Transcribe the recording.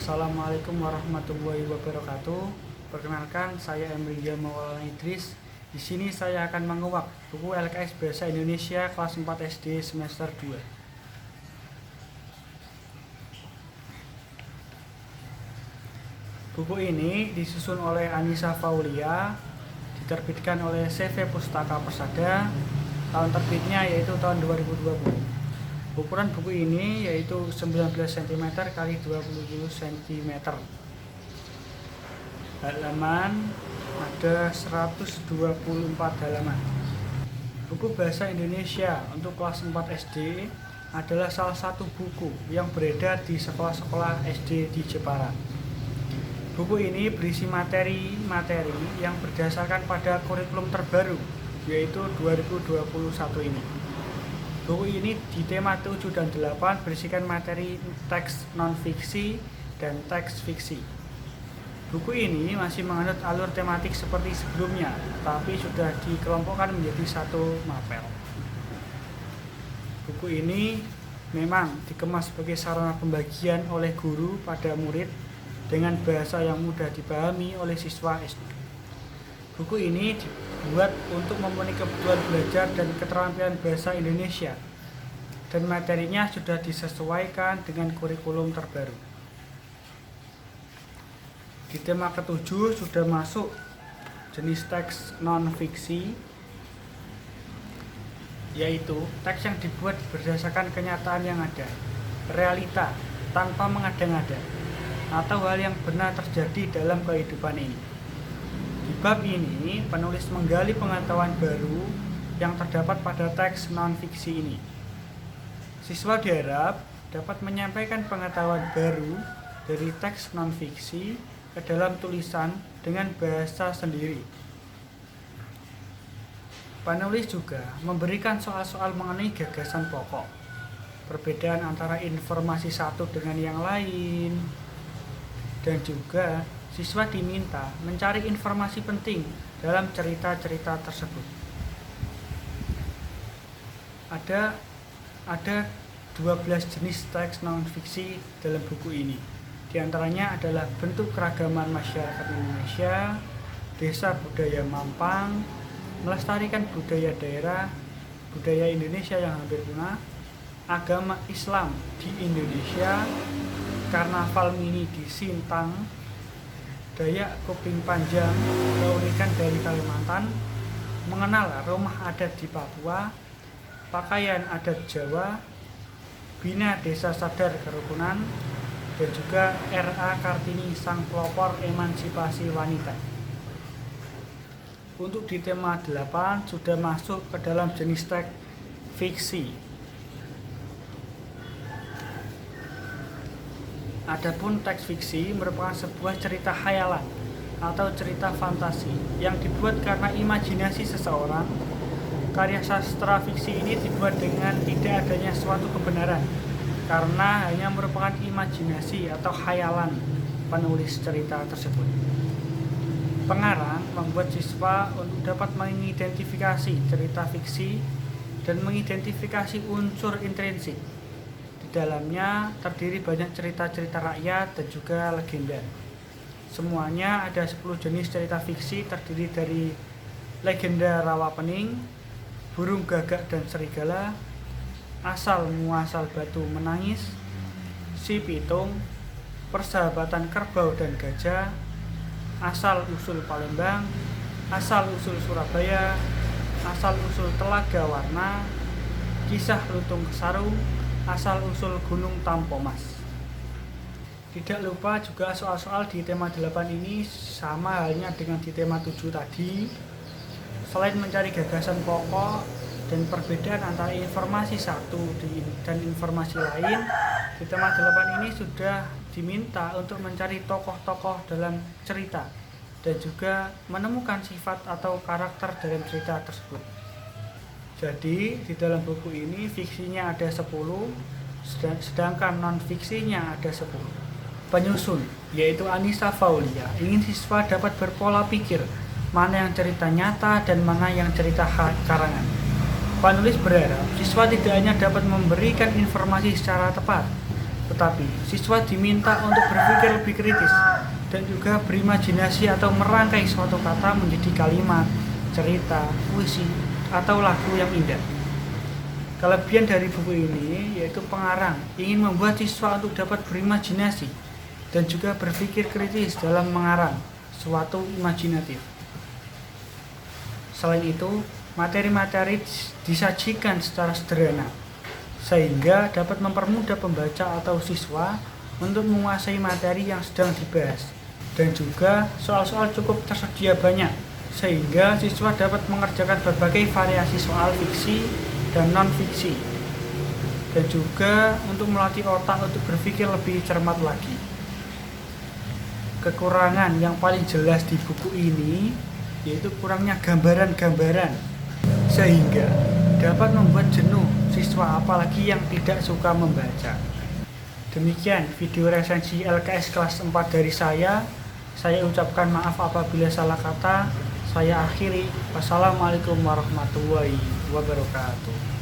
Assalamualaikum warahmatullahi wabarakatuh. Perkenalkan, saya Emrilia Maulana Idris. Di sini saya akan menguak buku LKS Bahasa Indonesia kelas 4 SD semester 2. Buku ini disusun oleh Anissa Faulia, diterbitkan oleh CV Pustaka Persada. Tahun terbitnya yaitu tahun 2020. Ukuran buku ini yaitu 19 cm x 20 cm. Halaman ada 124 halaman. Buku Bahasa Indonesia untuk kelas 4 SD adalah salah satu buku yang beredar di sekolah-sekolah SD di Jepara. Buku ini berisi materi-materi yang berdasarkan pada kurikulum terbaru, yaitu 2021 ini. Buku ini di tema 7 dan 8 berisikan materi teks non-fiksi dan teks fiksi. Buku ini masih menganut alur tematik seperti sebelumnya, tapi sudah dikelompokkan menjadi satu mapel. Buku ini memang dikemas sebagai sarana pembagian oleh guru pada murid dengan bahasa yang mudah dipahami oleh siswa SD. Buku ini dibuat untuk memenuhi kebutuhan belajar dan keterampilan bahasa Indonesia, dan materinya sudah disesuaikan dengan kurikulum terbaru. Di tema ke-7 sudah masuk jenis teks non-fiksi, yaitu teks yang dibuat berdasarkan kenyataan yang ada, realita, tanpa mengada-ngada, atau hal yang benar terjadi dalam kehidupan ini. Di bab ini, penulis menggali pengetahuan baru yang terdapat pada teks non-fiksi ini. Siswa diharap dapat menyampaikan pengetahuan baru dari teks non-fiksi ke dalam tulisan dengan bahasa sendiri. Penulis juga memberikan soal-soal mengenai gagasan pokok, perbedaan antara informasi satu dengan yang lain, dan juga siswa diminta mencari informasi penting dalam cerita-cerita tersebut. Ada 12 jenis teks non-fiksi dalam buku ini. Di antaranya adalah bentuk keragaman masyarakat Indonesia, desa budaya Mampang, melestarikan budaya daerah, budaya Indonesia yang hampir punah, agama Islam di Indonesia, karnaval mini di Sintang, Dayak Kuping Panjang, keunikan dari Kalimantan, mengenal rumah adat di Papua, pakaian adat Jawa, bina desa sadar kerukunan, dan juga R.A. Kartini sang pelopor emansipasi wanita. Untuk di tema 8 sudah masuk ke dalam jenis teks fiksi. Adapun teks fiksi merupakan sebuah cerita khayalan atau cerita fantasi yang dibuat karena imajinasi seseorang. Karya sastra fiksi ini dibuat dengan tidak adanya suatu kebenaran, karena hanya merupakan imajinasi atau khayalan penulis cerita tersebut. Pengarang membuat siswa untuk dapat mengidentifikasi cerita fiksi dan mengidentifikasi unsur intrinsik. Di dalamnya terdiri banyak cerita-cerita rakyat dan juga legenda. Semuanya ada 10 jenis cerita fiksi terdiri dari legenda Rawapening, burung gagak dan serigala, asal muasal batu menangis, si pitung, persahabatan kerbau dan gajah, asal usul Palembang, asal usul Surabaya, asal usul Telaga Warna, kisah lutung kesarung, asal usul gunung Tampomas. Tidak lupa juga soal-soal di tema 8 ini sama halnya dengan di tema 7 tadi. Selain mencari gagasan pokok dan perbedaan antara informasi satu dan informasi lain, di tema 8 ini sudah diminta untuk mencari tokoh-tokoh dalam cerita dan juga menemukan sifat atau karakter dalam cerita tersebut. Jadi di dalam buku ini fiksinya ada 10, sedangkan non-fiksinya ada 10. Penyusun yaitu Anissa Faulia ingin siswa dapat berpola pikir mana yang cerita nyata dan mana yang cerita karangan. Penulis berharap siswa tidak hanya dapat memberikan informasi secara tepat, Tetapi siswa diminta untuk berpikir lebih kritis dan juga berimajinasi atau merangkai suatu kata menjadi kalimat, cerita, puisi, atau lagu yang indah. Kelebihan dari buku ini yaitu pengarang ingin membuat siswa untuk dapat berimajinasi dan juga berpikir kritis dalam mengarang suatu imajinatif. Selain itu, materi-materi disajikan secara sederhana sehingga dapat mempermudah pembaca atau siswa untuk menguasai materi yang sedang dibahas, dan juga soal-soal cukup tersedia banyak sehingga siswa dapat mengerjakan berbagai variasi soal fiksi dan non-fiksi, dan juga untuk melatih otak untuk berpikir lebih cermat lagi. Kekurangan yang paling jelas di buku ini yaitu kurangnya gambaran-gambaran sehingga dapat membuat jenuh siswa apalagi yang tidak suka membaca. Demikian video resensi LKS kelas 4 dari saya. Saya ucapkan maaf apabila salah kata. Saya akhiri. Wassalamualaikum warahmatullahi wabarakatuh.